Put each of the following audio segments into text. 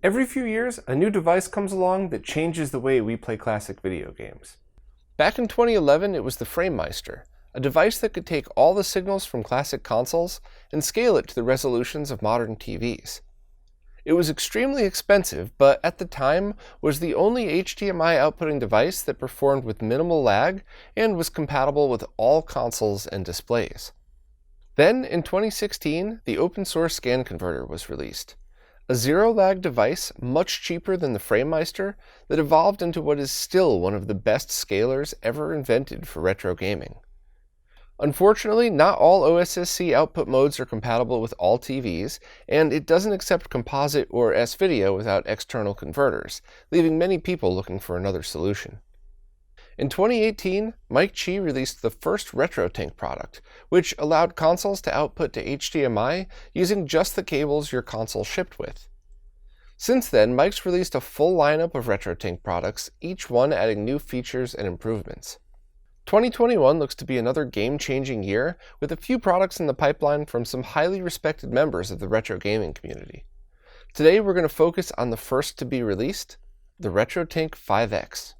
Every few years, a new device comes along that changes the way we play classic video games. Back in 2011, it was the FrameMeister, a device that could take all the signals from classic consoles and scale it to the resolutions of modern TVs. It was extremely expensive, but at the time was the only HDMI outputting device that performed with minimal lag and was compatible with all consoles and displays. Then, in 2016, the open source scan converter was released. A zero-lag device much cheaper than the FrameMeister that evolved into what is still one of the best scalers ever invented for retro gaming. Unfortunately, not all OSSC output modes are compatible with all TVs, and it doesn't accept composite or S-video without external converters, leaving many people looking for another solution. In 2018, Mike Chi released the first RetroTink product, which allowed consoles to output to HDMI using just the cables your console shipped with. Since then, Mike's released a full lineup of RetroTink products, each one adding new features and improvements. 2021 looks to be another game-changing year, with a few products in the pipeline from some highly respected members of the retro gaming community. Today we're going to focus on the first to be released, the RetroTink 5X.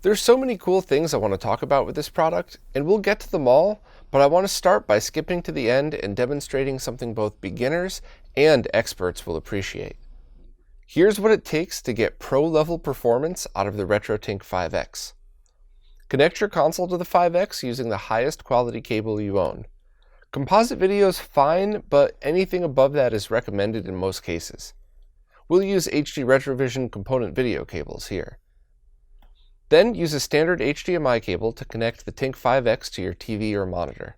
There's so many cool things I want to talk about with this product, and we'll get to them all, but I want to start by skipping to the end and demonstrating something both beginners and experts will appreciate. Here's what it takes to get pro-level performance out of the RetroTink 5X. Connect your console to the 5X using the highest quality cable you own. Composite video is fine, but anything above that is recommended in most cases. We'll use HD Retrovision component video cables here. Then use a standard HDMI cable to connect the TINK 5X to your TV or monitor.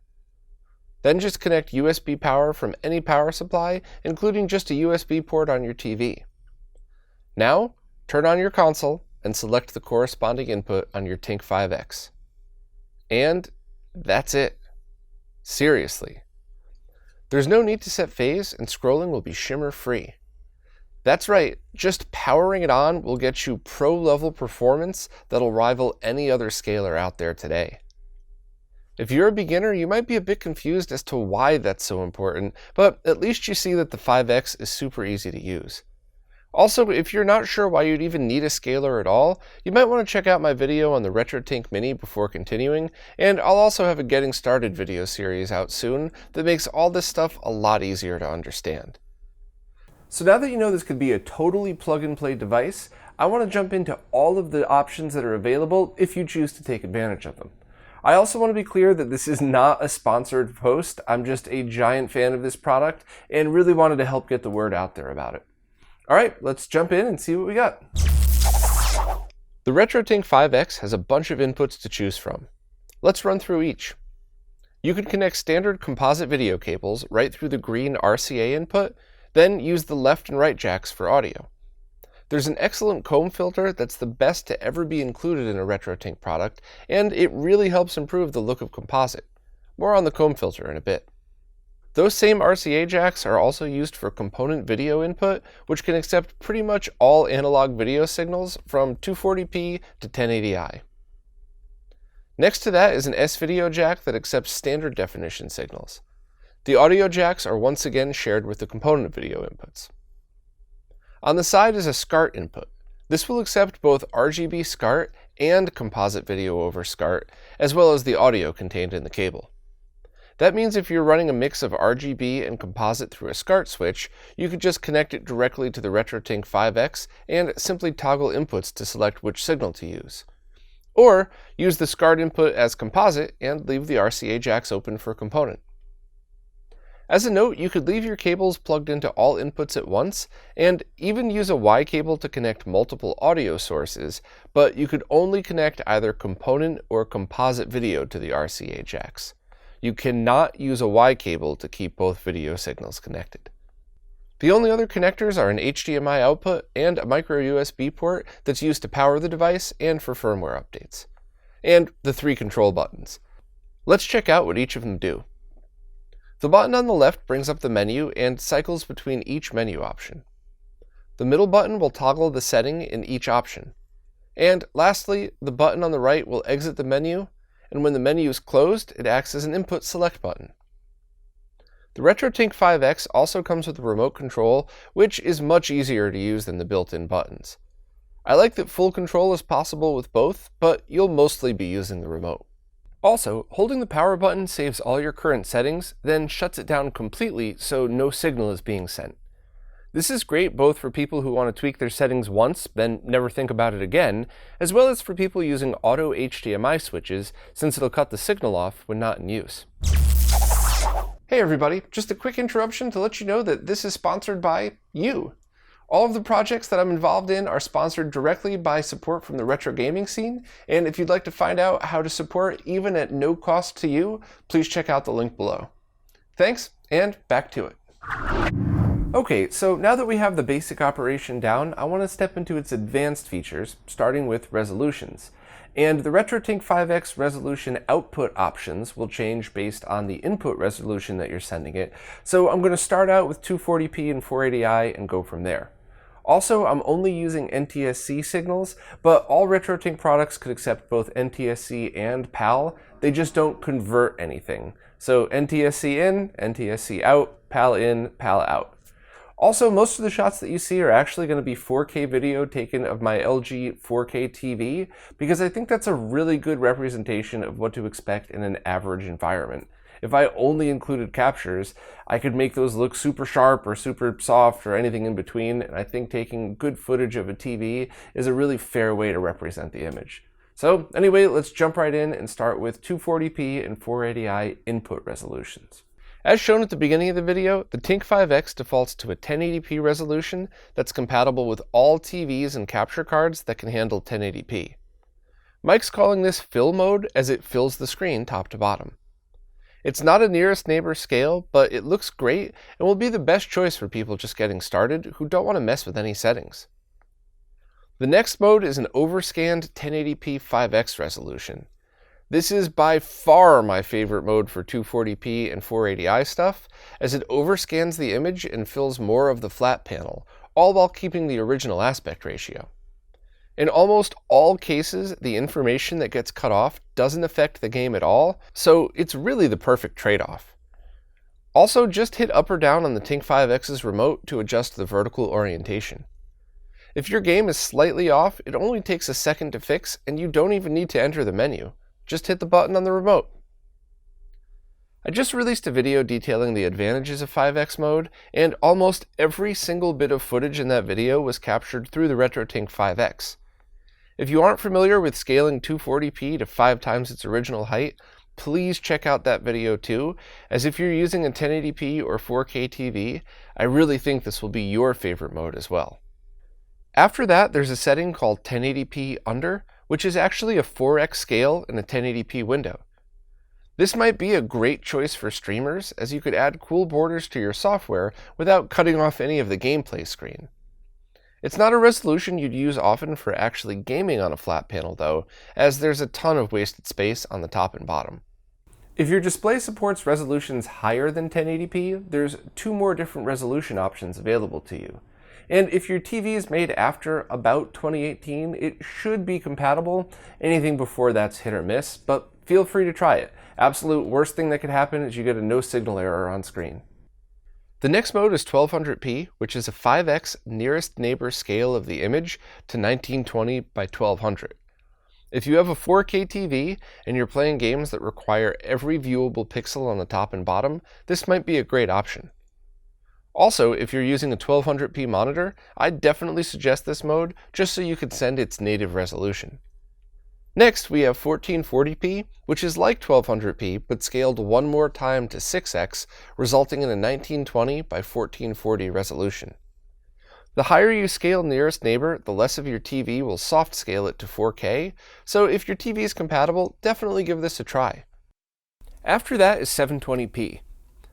Then just connect USB power from any power supply, including just a USB port on your TV. Now, turn on your console and select the corresponding input on your TINK 5X. And that's it. Seriously. There's no need to set phase, and scrolling will be shimmer-free. That's right, just powering it on will get you pro-level performance that'll rival any other scaler out there today. If you're a beginner, you might be a bit confused as to why that's so important, but at least you see that the 5X is super easy to use. Also, if you're not sure why you'd even need a scaler at all, you might want to check out my video on the RetroTink Mini before continuing, and I'll also have a Getting Started video series out soon that makes all this stuff a lot easier to understand. So now that you know this could be a totally plug-and-play device, I want to jump into all of the options that are available if you choose to take advantage of them. I also want to be clear that this is not a sponsored post. I'm just a giant fan of this product and really wanted to help get the word out there about it. All right, let's jump in and see what we got. The RetroTink 5X has a bunch of inputs to choose from. Let's run through each. You can connect standard composite video cables right through the green RCA input, then use the left and right jacks for audio. There's an excellent comb filter that's the best to ever be included in a RetroTink product, and it really helps improve the look of composite. More on the comb filter in a bit. Those same RCA jacks are also used for component video input, which can accept pretty much all analog video signals from 240p to 1080i. Next to that is an S-video jack that accepts standard definition signals. The audio jacks are once again shared with the component video inputs. On the side is a SCART input. This will accept both RGB SCART and composite video over SCART, as well as the audio contained in the cable. That means if you're running a mix of RGB and composite through a SCART switch, you could just connect it directly to the RetroTink 5X and simply toggle inputs to select which signal to use. Or use the SCART input as composite and leave the RCA jacks open for component. As a note, you could leave your cables plugged into all inputs at once, and even use a Y cable to connect multiple audio sources, but you could only connect either component or composite video to the RCA jacks. You cannot use a Y cable to keep both video signals connected. The only other connectors are an HDMI output and a micro USB port that's used to power the device and for firmware updates. And the 3 control buttons. Let's check out what each of them do. The button on the left brings up the menu and cycles between each menu option. The middle button will toggle the setting in each option. And lastly, the button on the right will exit the menu, and when the menu is closed, it acts as an input select button. The RetroTink 5X also comes with a remote control, which is much easier to use than the built-in buttons. I like that full control is possible with both, but you'll mostly be using the remote. Also, holding the power button saves all your current settings, then shuts it down completely so no signal is being sent. This is great both for people who want to tweak their settings once, then never think about it again, as well as for people using auto HDMI switches, since it'll cut the signal off when not in use. Hey everybody, just a quick interruption to let you know that this is sponsored by you. All of the projects that I'm involved in are sponsored directly by support from the retro gaming scene, and if you'd like to find out how to support even at no cost to you, please check out the link below. Thanks, and back to it. Okay, so now that we have the basic operation down, I want to step into its advanced features, starting with resolutions. And the RetroTink 5X resolution output options will change based on the input resolution that you're sending it. So I'm going to start out with 240p and 480i and go from there. Also, I'm only using NTSC signals, but all RetroTink products could accept both NTSC and PAL. They just don't convert anything. So NTSC in, NTSC out, PAL in, PAL out. Also, most of the shots that you see are actually going to be 4K video taken of my LG 4K TV, because I think that's a really good representation of what to expect in an average environment. If I only included captures, I could make those look super sharp or super soft or anything in between, and I think taking good footage of a TV is a really fair way to represent the image. So anyway, let's jump right in and start with 240p and 480i input resolutions. As shown at the beginning of the video, the TINK 5X defaults to a 1080p resolution that's compatible with all TVs and capture cards that can handle 1080p. Mike's calling this fill mode as it fills the screen top to bottom. It's not a nearest neighbor scale, but it looks great and will be the best choice for people just getting started who don't want to mess with any settings. The next mode is an overscanned 1080p 5X resolution. This is by far my favorite mode for 240p and 480i stuff, as it overscans the image and fills more of the flat panel, all while keeping the original aspect ratio. In almost all cases, the information that gets cut off doesn't affect the game at all, so it's really the perfect trade-off. Also, just hit up or down on the TINK 5X's remote to adjust the vertical orientation. If your game is slightly off, it only takes a second to fix, and you don't even need to enter the menu. Just hit the button on the remote. I just released a video detailing the advantages of 5X mode, and almost every single bit of footage in that video was captured through the RetroTink 5X. If you aren't familiar with scaling 240p to 5 times its original height, please check out that video too, as if you're using a 1080p or 4K TV, I really think this will be your favorite mode as well. After that, there's a setting called 1080p under, which is actually a 4x scale in a 1080p window. This might be a great choice for streamers, as you could add cool borders to your software without cutting off any of the gameplay screen. It's not a resolution you'd use often for actually gaming on a flat panel though, as there's a ton of wasted space on the top and bottom. If your display supports resolutions higher than 1080p, there's 2 more different resolution options available to you. And if your TV is made after about 2018, it should be compatible. Anything before that's hit or miss, but feel free to try it. Absolute worst thing that could happen is you get a no signal error on screen. The next mode is 1200p, which is a 5x nearest neighbor scale of the image to 1920 by 1200. If you have a 4K TV and you're playing games that require every viewable pixel on the top and bottom, this might be a great option. Also, if you're using a 1200p monitor, I'd definitely suggest this mode just so you could send its native resolution. Next, we have 1440p, which is like 1200p but scaled one more time to 6x, resulting in a 1920 by 1440 resolution. The higher you scale nearest neighbor, the less of your TV will soft scale it to 4K, so if your TV is compatible, definitely give this a try. After that is 720p.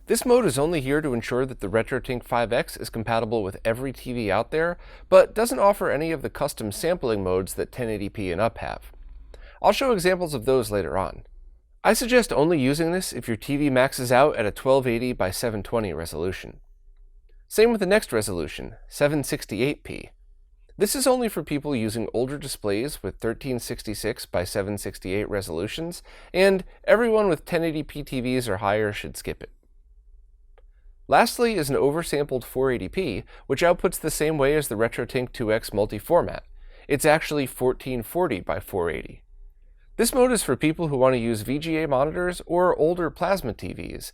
This mode is only here to ensure that the RetroTink 5X is compatible with every TV out there, but doesn't offer any of the custom sampling modes that 1080p and up have. I'll show examples of those later on. I suggest only using this if your TV maxes out at a 1280 by 720 resolution. Same with the next resolution, 768p. This is only for people using older displays with 1366 by 768 resolutions, and everyone with 1080p TVs or higher should skip it. Lastly is an oversampled 480p, which outputs the same way as the RetroTink 2X multi-format. It's actually 1440 by 480. This mode is for people who want to use VGA monitors or older plasma TVs.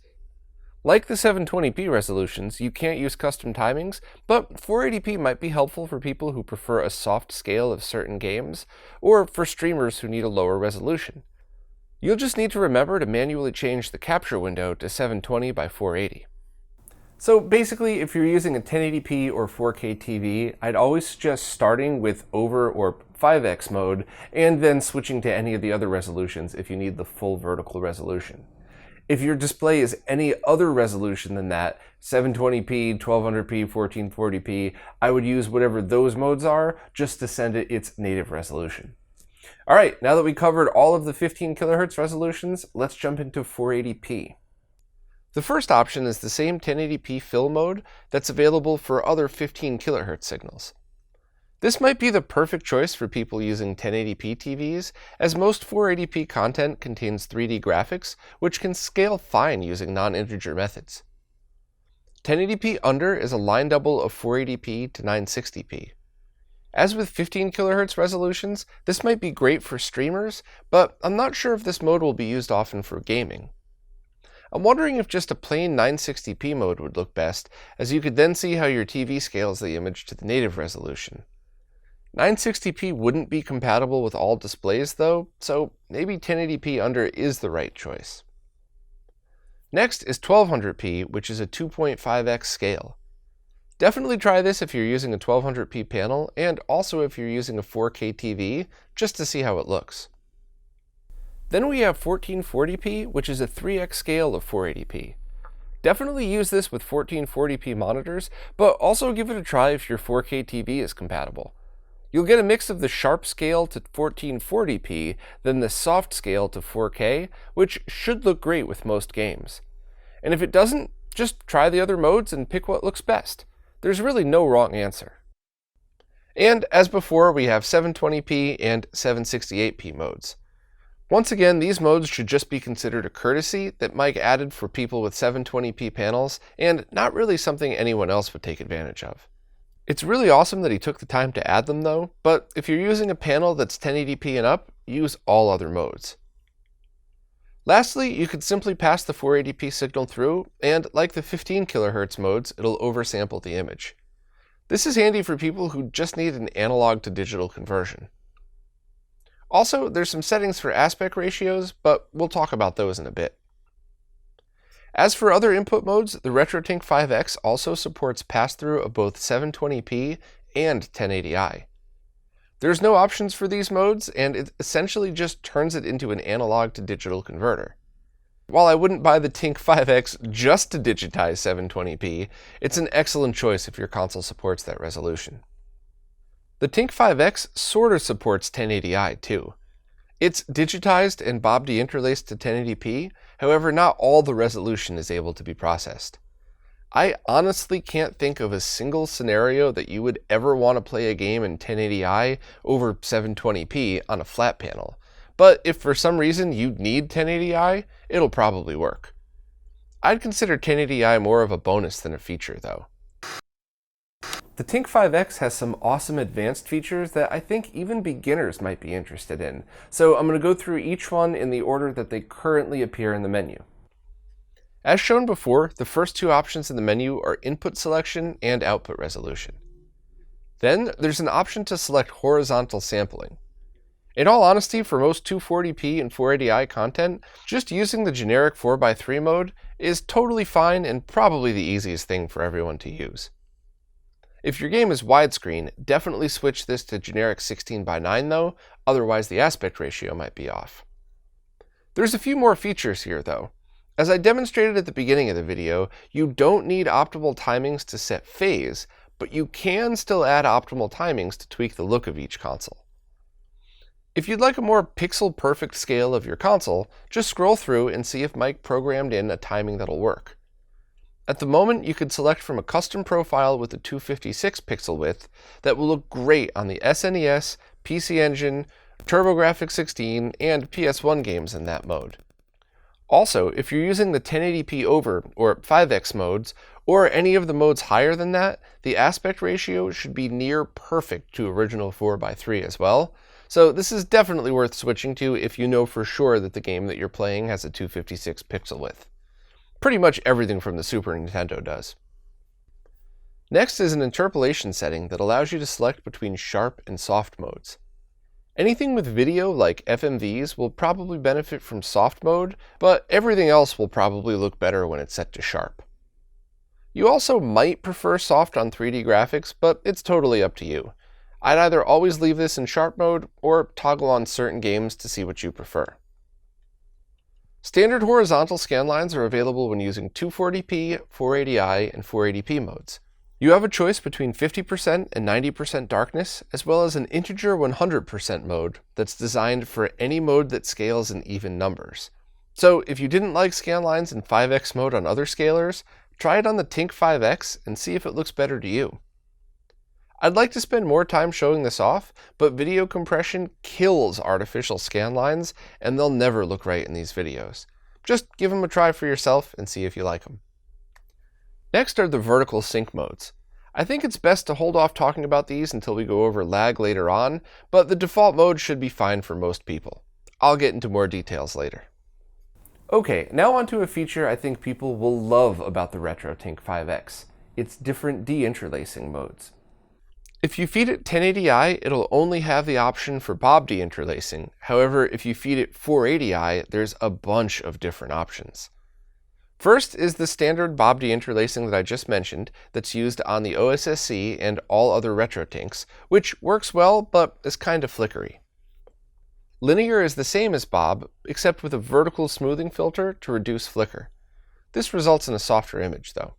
Like the 720p resolutions, you can't use custom timings, but 480p might be helpful for people who prefer a soft scale of certain games, or for streamers who need a lower resolution. You'll just need to remember to manually change the capture window to 720 by 480. So basically, if you're using a 1080p or 4K TV, I'd always suggest starting with over or 5x mode, and then switching to any of the other resolutions if you need the full vertical resolution. If your display is any other resolution than that, 720p, 1200p, 1440p, I would use whatever those modes are just to send it its native resolution. Alright, now that we covered all of the 15 kHz resolutions, let's jump into 480p. The first option is the same 1080p fill mode that's available for other 15 kHz signals. This might be the perfect choice for people using 1080p TVs, as most 480p content contains 3D graphics, which can scale fine using non-integer methods. 1080p under is a line double of 480p to 960p. As with 15 kHz resolutions, this might be great for streamers, but I'm not sure if this mode will be used often for gaming. I'm wondering if just a plain 960p mode would look best, as you could then see how your TV scales the image to the native resolution. 960p wouldn't be compatible with all displays though, so maybe 1080p under is the right choice. Next is 1200p, which is a 2.5x scale. Definitely try this if you're using a 1200p panel, and also if you're using a 4K TV, just to see how it looks. Then we have 1440p, which is a 3x scale of 480p. Definitely use this with 1440p monitors, but also give it a try if your 4K TV is compatible. You'll get a mix of the sharp scale to 1440p, then the soft scale to 4K, which should look great with most games. And if it doesn't, just try the other modes and pick what looks best. There's really no wrong answer. And as before, we have 720p and 768p modes. Once again, these modes should just be considered a courtesy that Mike added for people with 720p panels, and not really something anyone else would take advantage of. It's really awesome that he took the time to add them though, but if you're using a panel that's 1080p and up, use all other modes. Lastly, you could simply pass the 480p signal through, and like the 15 kHz modes, it'll oversample the image. This is handy for people who just need an analog to digital conversion. Also, there's some settings for aspect ratios, but we'll talk about those in a bit. As for other input modes, the RetroTink 5X also supports pass-through of both 720p and 1080i. There's no options for these modes, and it essentially just turns it into an analog to digital converter. While I wouldn't buy the Tink 5X just to digitize 720p, it's an excellent choice if your console supports that resolution. The Tink 5X sorta supports 1080i too. It's digitized and Bob deinterlaced to 1080p, however not all the resolution is able to be processed. I honestly can't think of a single scenario that you would ever want to play a game in 1080i over 720p on a flat panel, but if for some reason you need 1080i, it'll probably work. I'd consider 1080i more of a bonus than a feature though. The Tink 5X has some awesome advanced features that I think even beginners might be interested in, so I'm going to go through each one in the order that they currently appear in the menu. As shown before, the first two options in the menu are input selection and output resolution. Then there's an option to select horizontal sampling. In all honesty, for most 240p and 480i content, just using the generic 4x3 mode is totally fine and probably the easiest thing for everyone to use. If your game is widescreen, definitely switch this to generic 16:9 though, otherwise the aspect ratio might be off. There's a few more features here though. As I demonstrated at the beginning of the video, you don't need optimal timings to set phase, but you can still add optimal timings to tweak the look of each console. If you'd like a more pixel-perfect scale of your console, just scroll through and see if Mike programmed in a timing that'll work. At the moment, you could select from a custom profile with a 256 pixel width that will look great on the SNES, PC Engine, TurboGrafx-16, and PS1 games in that mode. Also, if you're using the 1080p over or 5x modes, or any of the modes higher than that, the aspect ratio should be near perfect to original 4:3 as well. So this is definitely worth switching to if you know for sure that the game that you're playing has a 256 pixel width. Pretty much everything from the Super Nintendo does. Next is an interpolation setting that allows you to select between sharp and soft modes. Anything with video like FMVs will probably benefit from soft mode, but everything else will probably look better when it's set to sharp. You also might prefer soft on 3D graphics, but it's totally up to you. I'd either always leave this in sharp mode or toggle on certain games to see what you prefer. Standard horizontal scanlines are available when using 240p, 480i, and 480p modes. You have a choice between 50% and 90% darkness, as well as an integer 100% mode that's designed for any mode that scales in even numbers. So if you didn't like scanlines in 5x mode on other scalers, try it on the Tink 5X and see if it looks better to you. I'd like to spend more time showing this off, but video compression kills artificial scanlines, and they'll never look right in these videos. Just give them a try for yourself and see if you like them. Next are the vertical sync modes. I think it's best to hold off talking about these until we go over lag later on, but the default mode should be fine for most people. I'll get into more details later. Okay, now onto a feature I think people will love about the RetroTink 5X. It's different deinterlacing modes. If you feed it 1080i, it'll only have the option for Bob deinterlacing. However, if you feed it 480i, there's a bunch of different options. First is the standard Bob deinterlacing that I just mentioned that's used on the OSSC and all other RetroTinks, which works well but is kind of flickery. Linear is the same as Bob, except with a vertical smoothing filter to reduce flicker. This results in a softer image though.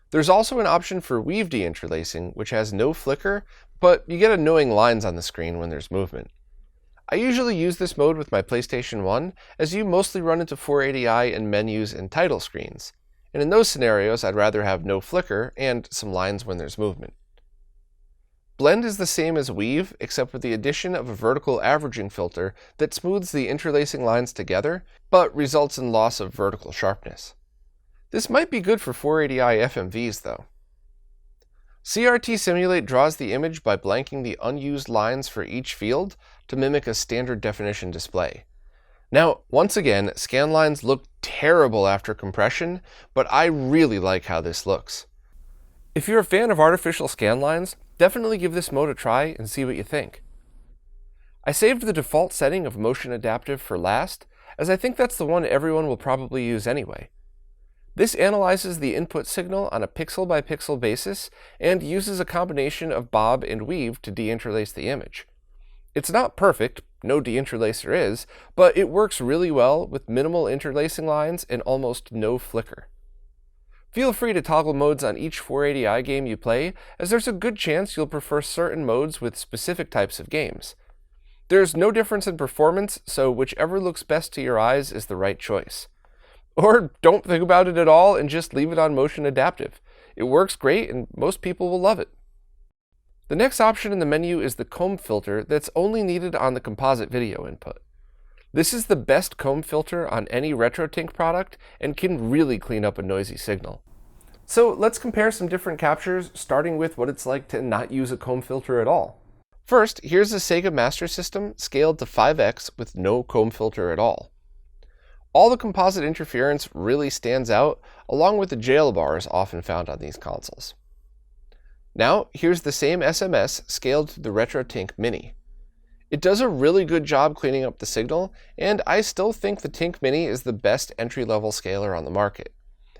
There's also an option for weave deinterlacing, which has no flicker, but you get annoying lines on the screen when there's movement. I usually use this mode with my PlayStation 1, as you mostly run into 480i in menus and title screens, and in those scenarios I'd rather have no flicker and some lines when there's movement. Blend is the same as weave, except with the addition of a vertical averaging filter that smooths the interlacing lines together, but results in loss of vertical sharpness. This might be good for 480i FMVs though. CRT Simulate draws the image by blanking the unused lines for each field to mimic a standard definition display. Now, once again, scanlines look terrible after compression, but I really like how this looks. If you're a fan of artificial scanlines, definitely give this mode a try and see what you think. I saved the default setting of Motion Adaptive for last, as I think that's the one everyone will probably use anyway. This analyzes the input signal on a pixel-by-pixel basis and uses a combination of Bob and Weave to deinterlace the image. It's not perfect, no deinterlacer is, but it works really well with minimal interlacing lines and almost no flicker. Feel free to toggle modes on each 480i game you play, as there's a good chance you'll prefer certain modes with specific types of games. There's no difference in performance, so whichever looks best to your eyes is the right choice. Or don't think about it at all and just leave it on Motion Adaptive. It works great and most people will love it. The next option in the menu is the comb filter that's only needed on the composite video input. This is the best comb filter on any RetroTink product and can really clean up a noisy signal. So let's compare some different captures, starting with what it's like to not use a comb filter at all. First, here's a Sega Master System scaled to 5x with no comb filter at all. All the composite interference really stands out, along with the jail bars often found on these consoles. Now, here's the same SMS scaled to the RetroTink Mini. It does a really good job cleaning up the signal, and I still think the Tink Mini is the best entry-level scaler on the market.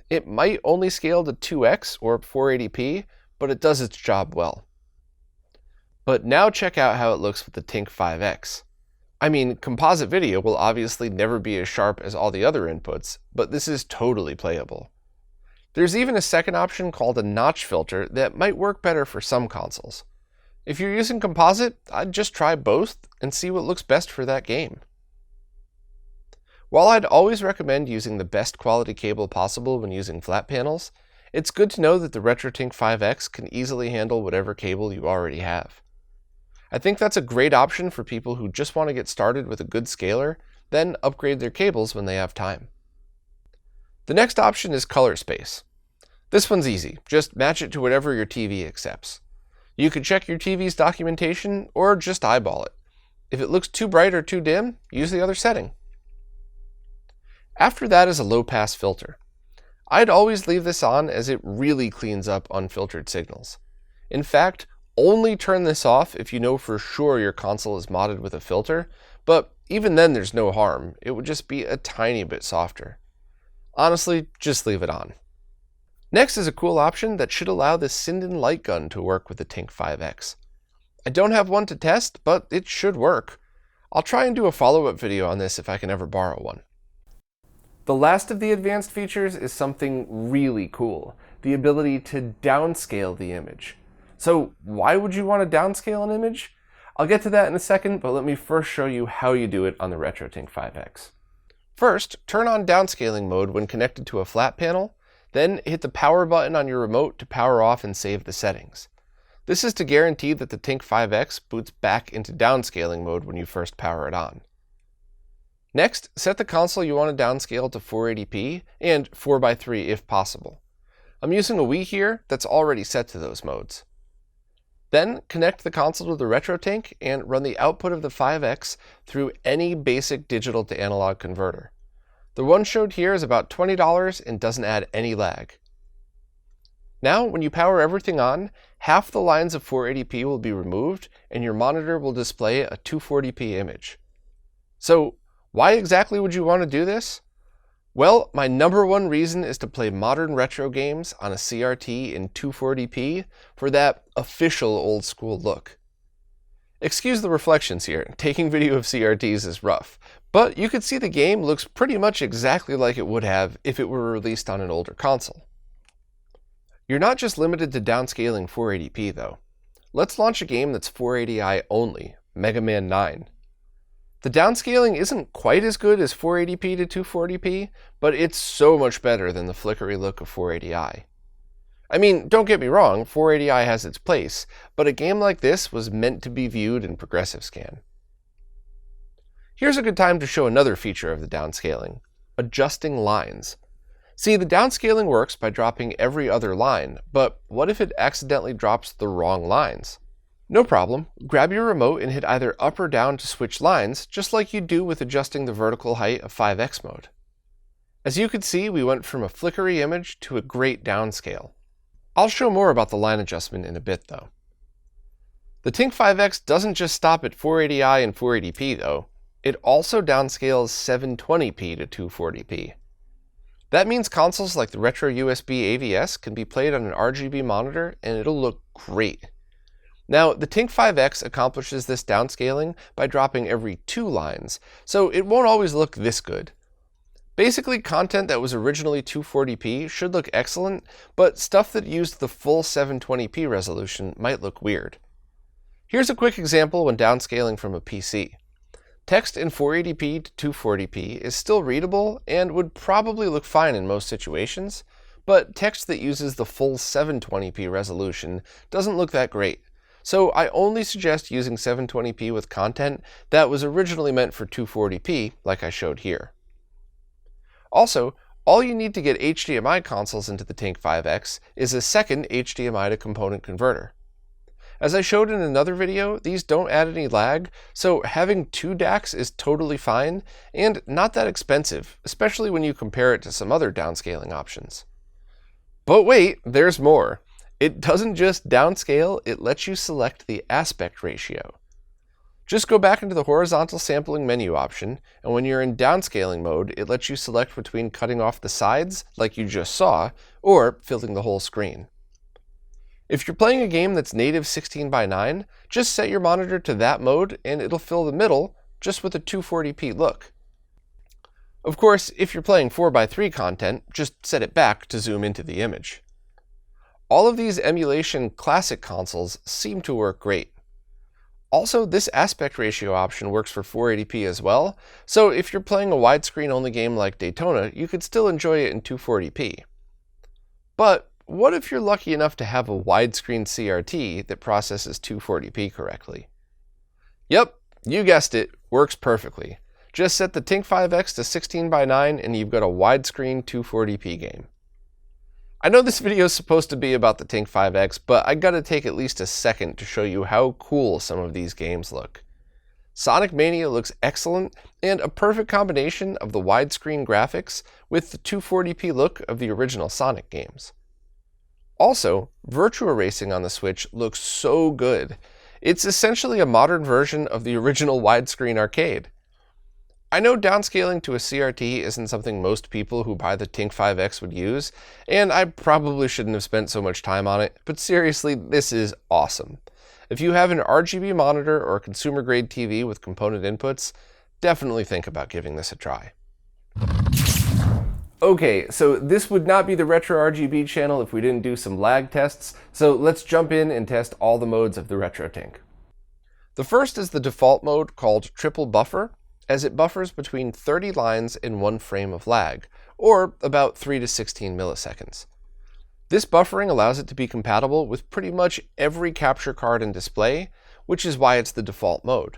It might only scale to 2x or 480p, but it does its job well. But now check out how it looks with the Tink 5X. I mean, composite video will obviously never be as sharp as all the other inputs, but this is totally playable. There's even a second option called a notch filter that might work better for some consoles. If you're using composite, I'd just try both and see what looks best for that game. While I'd always recommend using the best quality cable possible when using flat panels, it's good to know that the RetroTink 5X can easily handle whatever cable you already have. I think that's a great option for people who just want to get started with a good scaler, then upgrade their cables when they have time. The next option is color space. This one's easy, just match it to whatever your TV accepts. You can check your TV's documentation or just eyeball it. If it looks too bright or too dim, use the other setting. After that is a low-pass filter. I'd always leave this on as it really cleans up unfiltered signals. In fact, only turn this off if you know for sure your console is modded with a filter, but even then there's no harm, it would just be a tiny bit softer. Honestly, just leave it on. Next is a cool option that should allow the Sinden light gun to work with the Tink 5X. I don't have one to test, but it should work. I'll try and do a follow-up video on this if I can ever borrow one. The last of the advanced features is something really cool, the ability to downscale the image. So why would you want to downscale an image? I'll get to that in a second, but let me first show you how you do it on the RetroTink 5X. First, turn on downscaling mode when connected to a flat panel, then hit the power button on your remote to power off and save the settings. This is to guarantee that the Tink 5X boots back into downscaling mode when you first power it on. Next, set the console you want to downscale to 480p and 4:3 if possible. I'm using a Wii here that's already set to those modes. Then connect the console to the RetroTink and run the output of the 5X through any basic digital to analog converter. The one showed here is about $20 and doesn't add any lag. Now, when you power everything on, half the lines of 480p will be removed and your monitor will display a 240p image. So, why exactly would you want to do this? Well, my number one reason is to play modern retro games on a CRT in 240p for that official old school look. Excuse the reflections here, taking video of CRTs is rough, but you can see the game looks pretty much exactly like it would have if it were released on an older console. You're not just limited to downscaling 480p though. Let's launch a game that's 480i only, Mega Man 9. The downscaling isn't quite as good as 480p to 240p, but it's so much better than the flickery look of 480i. I mean, don't get me wrong, 480i has its place, but a game like this was meant to be viewed in progressive scan. Here's a good time to show another feature of the downscaling, adjusting lines. See, the downscaling works by dropping every other line, but what if it accidentally drops the wrong lines? No problem, grab your remote and hit either up or down to switch lines, just like you do with adjusting the vertical height of 5X mode. As you can see, we went from a flickery image to a great downscale. I'll show more about the line adjustment in a bit though. The Tink 5X doesn't just stop at 480i and 480p though, it also downscales 720p to 240p. That means consoles like the Retro USB AVS can be played on an RGB monitor and it'll look great. Now, the Tink 5X accomplishes this downscaling by dropping every 2 lines, so it won't always look this good. Basically, content that was originally 240p should look excellent, but stuff that used the full 720p resolution might look weird. Here's a quick example when downscaling from a PC. Text in 480p to 240p is still readable and would probably look fine in most situations, but text that uses the full 720p resolution doesn't look that great. So I only suggest using 720p with content that was originally meant for 240p, like I showed here. Also, all you need to get HDMI consoles into the Tink 5X is a second HDMI to component converter. As I showed in another video, these don't add any lag, so having 2 DACs is totally fine and not that expensive, especially when you compare it to some other downscaling options. But wait, there's more. It doesn't just downscale, it lets you select the aspect ratio. Just go back into the horizontal sampling menu option, and when you're in downscaling mode, it lets you select between cutting off the sides, like you just saw, or filling the whole screen. If you're playing a game that's native 16:9, just set your monitor to that mode and it'll fill the middle, just with a 240p look. Of course, if you're playing 4:3 content, just set it back to zoom into the image. All of these emulation classic consoles seem to work great. Also, this aspect ratio option works for 480p as well, so if you're playing a widescreen only game like Daytona, you could still enjoy it in 240p. But what if you're lucky enough to have a widescreen CRT that processes 240p correctly? Yep, you guessed it, works perfectly. Just set the TINC5X to 16:9 and you've got a widescreen 240p game. I know this video is supposed to be about the TINC5X, but I gotta take at least a second to show you how cool some of these games look. Sonic Mania looks excellent, and a perfect combination of the widescreen graphics with the 240p look of the original Sonic games. Also, Virtua Racing on the Switch looks so good. It's essentially a modern version of the original widescreen arcade. I know downscaling to a CRT isn't something most people who buy the TINC5X would use, and I probably shouldn't have spent so much time on it, but seriously, this is awesome. If you have an RGB monitor or a consumer-grade TV with component inputs, definitely think about giving this a try. Okay, so this would not be the Retro RGB channel if we didn't do some lag tests, so let's jump in and test all the modes of the RetroTINC. The first is the default mode called Triple Buffer, as it buffers between 30 lines in 1 frame of lag, or about 3 to 16 milliseconds. This buffering allows it to be compatible with pretty much every capture card and display, which is why it's the default mode.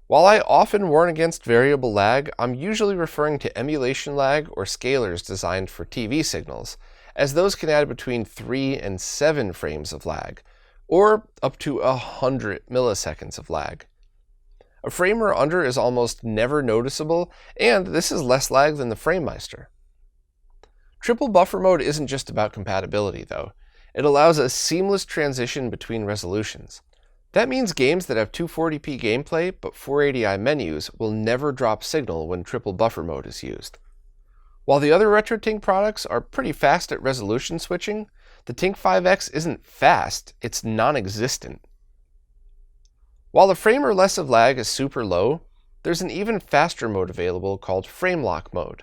While I often warn against variable lag, I'm usually referring to emulation lag or scalers designed for TV signals, as those can add between 3 and 7 frames of lag, or up to 100 milliseconds of lag. A frame or under is almost never noticeable, and this is less lag than the FrameMeister. Triple buffer mode isn't just about compatibility, though. It allows a seamless transition between resolutions. That means games that have 240p gameplay but 480i menus will never drop signal when triple buffer mode is used. While the other RetroTINC products are pretty fast at resolution switching, the TINC5X isn't fast, it's non-existent. While the frame or less of lag is super low, there's an even faster mode available called Frame Lock mode.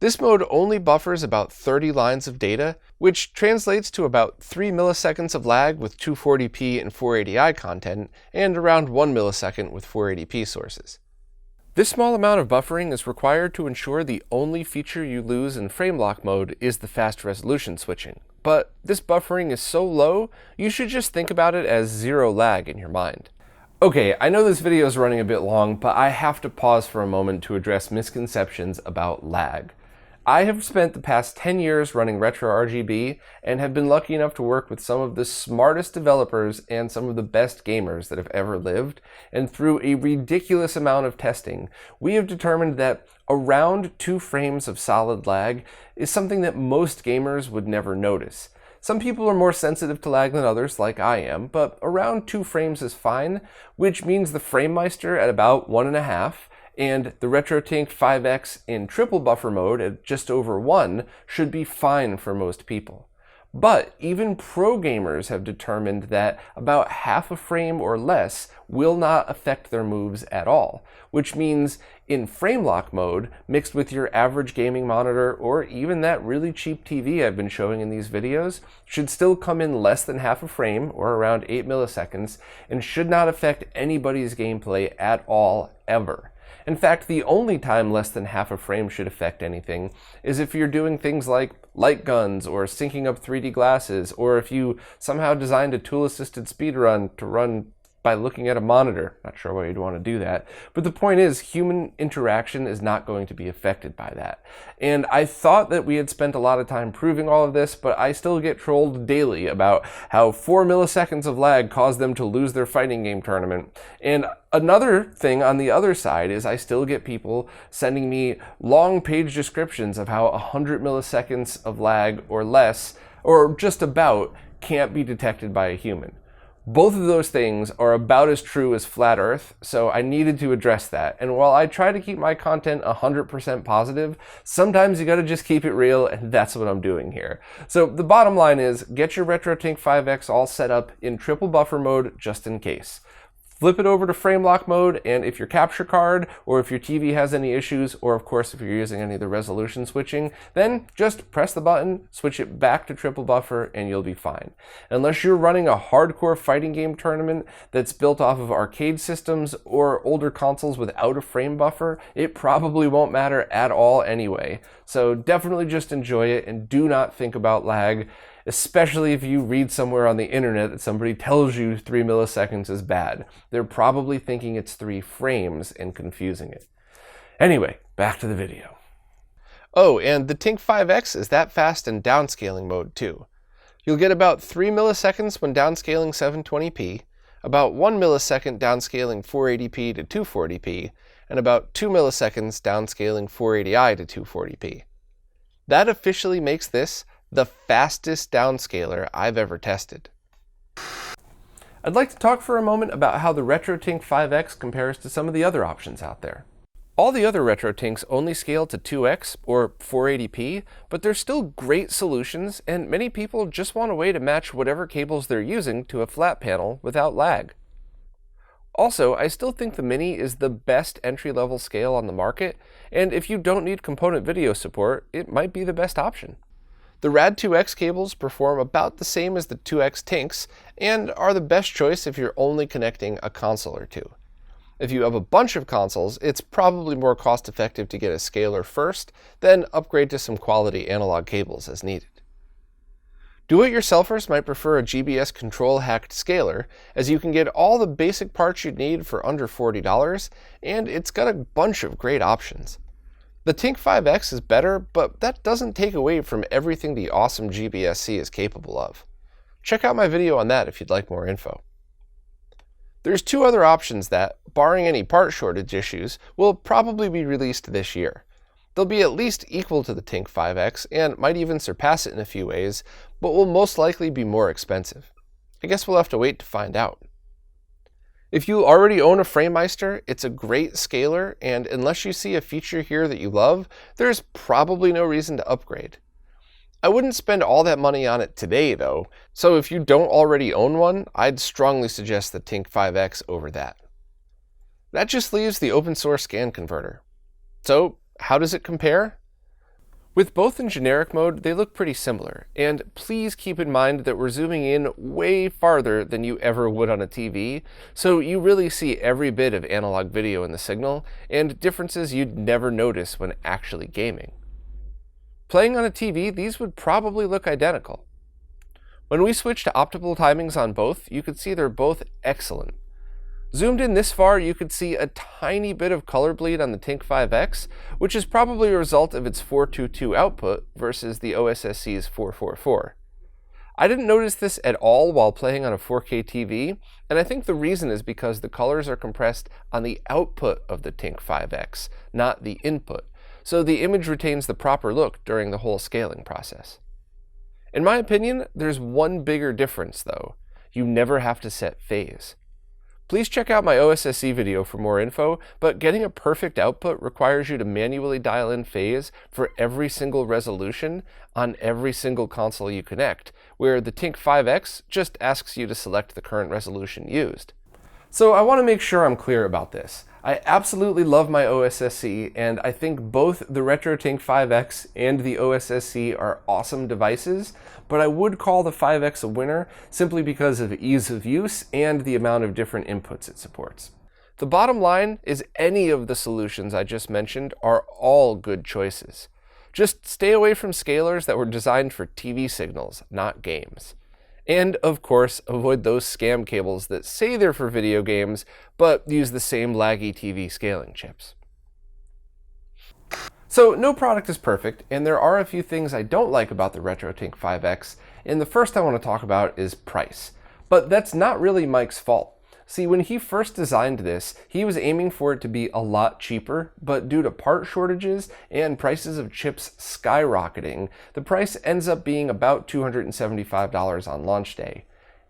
This mode only buffers about 30 lines of data, which translates to about 3 milliseconds of lag with 240p and 480i content, and around 1 millisecond with 480p sources. This small amount of buffering is required to ensure the only feature you lose in Frame Lock mode is the fast resolution switching. But this buffering is so low, you should just think about it as zero lag in your mind. Okay, I know this video is running a bit long, but I have to pause for a moment to address misconceptions about lag. I have spent the past 10 years running Retro RGB and have been lucky enough to work with some of the smartest developers and some of the best gamers that have ever lived, and through a ridiculous amount of testing, we have determined that around 2 frames of solid lag is something that most gamers would never notice. Some people are more sensitive to lag than others, like I am, but around 2 frames is fine, which means the FrameMeister at about 1.5, and the RetroTINC 5X in triple buffer mode at just over 1 should be fine for most people. But even pro gamers have determined that about half a frame or less will not affect their moves at all, which means in frame lock mode, mixed with your average gaming monitor or even that really cheap TV I've been showing in these videos, should still come in less than half a frame or around 8 milliseconds and should not affect anybody's gameplay at all, ever. In fact, the only time less than half a frame should affect anything is if you're doing things like light guns or syncing up 3D glasses, or if you somehow designed a tool-assisted speedrun to run by looking at a monitor. Not sure why you'd want to do that. But the point is, human interaction is not going to be affected by that. And I thought that we had spent a lot of time proving all of this, but I still get trolled daily about how 4 milliseconds of lag caused them to lose their fighting game tournament. And another thing on the other side is I still get people sending me long page descriptions of how 100 milliseconds of lag or less, or just about, can't be detected by a human. Both of those things are about as true as flat Earth, so I needed to address that. And while I try to keep my content 100% positive, sometimes you gotta just keep it real, and that's what I'm doing here. So the bottom line is, get your RetroTINC 5X all set up in triple buffer mode just in case. Flip it over to frame lock mode, and if your capture card or if your TV has any issues, or of course if you're using any of the resolution switching, then just press the button, switch it back to triple buffer, and you'll be fine. Unless you're running a hardcore fighting game tournament that's built off of arcade systems or older consoles without a frame buffer, it probably won't matter at all anyway. So definitely just enjoy it and do not think about lag, especially if you read somewhere on the internet that somebody tells you 3 milliseconds is bad. They're probably thinking it's 3 frames and confusing it. Anyway, back to the video. Oh, and the Tink 5X is that fast in downscaling mode too. You'll get about 3 milliseconds when downscaling 720p, about 1 millisecond downscaling 480p to 240p, and about 2 milliseconds downscaling 480i to 240p. That officially makes this the fastest downscaler I've ever tested. I'd like to talk for a moment about how the RetroTink 5X compares to some of the other options out there. All the other RetroTinks only scale to 2x or 480p, but they're still great solutions, and many people just want a way to match whatever cables they're using to a flat panel without lag. Also, I still think the Mini is the best entry-level scale on the market, and if you don't need component video support, it might be the best option. The Rad2X cables perform about the same as the 2X Tinks, and are the best choice if you're only connecting a console or two. If you have a bunch of consoles, it's probably more cost-effective to get a scaler first, then upgrade to some quality analog cables as needed. Do-it-yourselfers might prefer a GBS control-hacked scaler, as you can get all the basic parts you'd need for under $40, and it's got a bunch of great options. The Tink 5X is better, but that doesn't take away from everything the awesome GBS-C is capable of. Check out my video on that if you'd like more info. There's 2 other options that, barring any part shortage issues, will probably be released this year. They'll be at least equal to the Tink 5X and might even surpass it in a few ways, but will most likely be more expensive. I guess we'll have to wait to find out. If you already own a FrameMeister, it's a great scaler, and unless you see a feature here that you love, there's probably no reason to upgrade. I wouldn't spend all that money on it today though, so if you don't already own one, I'd strongly suggest the Tink 5X over that. That just leaves the open source scan converter. So, how does it compare? With both in generic mode, they look pretty similar, and please keep in mind that we're zooming in way farther than you ever would on a TV, so you really see every bit of analog video in the signal, and differences you'd never notice when actually gaming. Playing on a TV, these would probably look identical. When we switch to optimal timings on both, you could see they're both excellent. Zoomed in this far, you could see a tiny bit of color bleed on the Tink 5X, which is probably a result of its 422 output versus the OSSC's 444. I didn't notice this at all while playing on a 4K TV, and I think the reason is because the colors are compressed on the output of the Tink 5X, not the input, so the image retains the proper look during the whole scaling process. In my opinion, there's one bigger difference though. You never have to set phase. Please check out my OSSC video for more info, but getting a perfect output requires you to manually dial in phase for every single resolution on every single console you connect, where the Tink 5X just asks you to select the current resolution used. So I want to make sure I'm clear about this. I absolutely love my OSSC, and I think both the RetroTink 5X and the OSSC are awesome devices, but I would call the 5X a winner simply because of ease of use and the amount of different inputs it supports. The bottom line is any of the solutions I just mentioned are all good choices. Just stay away from scalers that were designed for TV signals, not games. And, of course, avoid those scam cables that say they're for video games, but use the same laggy TV scaling chips. So, no product is perfect, and there are a few things I don't like about the RetroTink 5X, and the first I want to talk about is price. But that's not really Mike's fault. See, when he first designed this, he was aiming for it to be a lot cheaper, but due to part shortages and prices of chips skyrocketing, the price ends up being about $275 on launch day.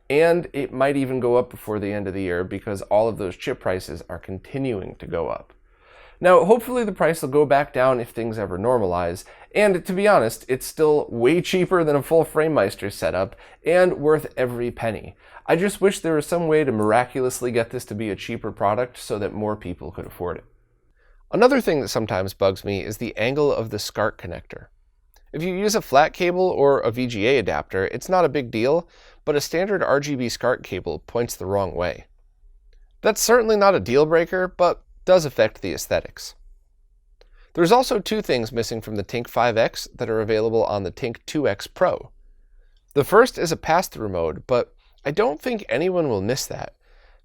And it might even go up before the end of the year because all of those chip prices are continuing to go up. Now, hopefully the price will go back down if things ever normalize, and to be honest, it's still way cheaper than a full FrameMeister setup and worth every penny. I just wish there was some way to miraculously get this to be a cheaper product so that more people could afford it. Another thing that sometimes bugs me is the angle of the SCART connector. If you use a flat cable or a VGA adapter, it's not a big deal, but a standard RGB SCART cable points the wrong way. That's certainly not a deal breaker, but does affect the aesthetics. There's also two things missing from the TINC 5X that are available on the TINC 2X Pro. The first is a pass-through mode, but I don't think anyone will miss that.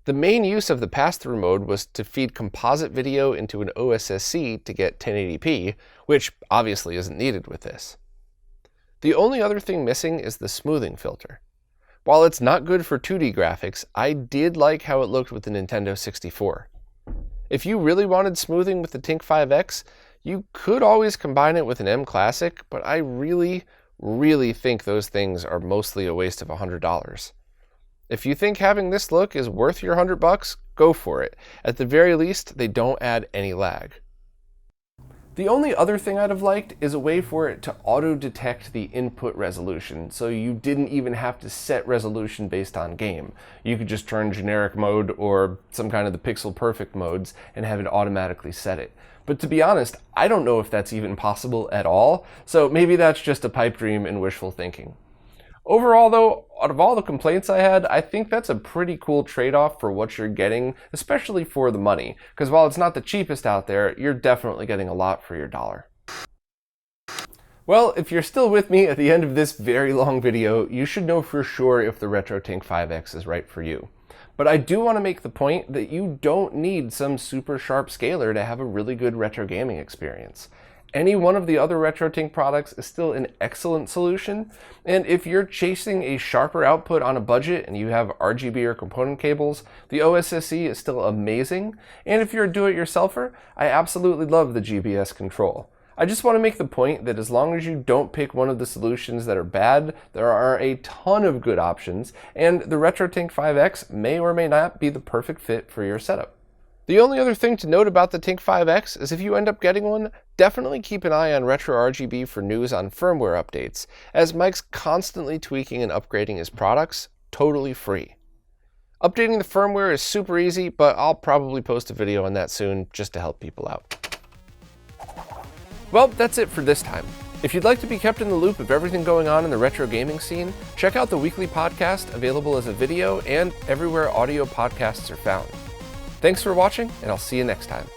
The main use of the pass-through mode was to feed composite video into an OSSC to get 1080p, which obviously isn't needed with this. The only other thing missing is the smoothing filter. While it's not good for 2D graphics, I did like how it looked with the Nintendo 64. If you really wanted smoothing with the TINC 5X, you could always combine it with an M Classic, but I really think those things are mostly a waste of $100. If you think having this look is worth your $100, go for it. At the very least, they don't add any lag. The only other thing I'd have liked is a way for it to auto-detect the input resolution, so you didn't even have to set resolution based on game. You could just turn generic mode or some kind of the pixel perfect modes and have it automatically set it. But to be honest, I don't know if that's even possible at all, so maybe that's just a pipe dream and wishful thinking. Overall though, out of all the complaints I had, I think that's a pretty cool trade-off for what you're getting, especially for the money, because while it's not the cheapest out there, you're definitely getting a lot for your dollar. Well, if you're still with me at the end of this very long video, you should know for sure if the RetroTINC 5X is right for you. But I do want to make the point that you don't need some super sharp scaler to have a really good retro gaming experience. Any one of the other RetroTINC products is still an excellent solution, and if you're chasing a sharper output on a budget and you have RGB or component cables, the OSSC is still amazing, and if you're a do-it-yourselfer, I absolutely love the GBS control. I just want to make the point that as long as you don't pick one of the solutions that are bad, there are a ton of good options, and the RetroTINC 5X may or may not be the perfect fit for your setup. The only other thing to note about the TINC 5X is if you end up getting one, definitely keep an eye on RetroRGB for news on firmware updates, as Mike's constantly tweaking and upgrading his products, totally free. Updating the firmware is super easy, but I'll probably post a video on that soon just to help people out. Well, that's it for this time. If you'd like to be kept in the loop of everything going on in the retro gaming scene, check out the weekly podcast available as a video and everywhere audio podcasts are found. Thanks for watching, and I'll see you next time.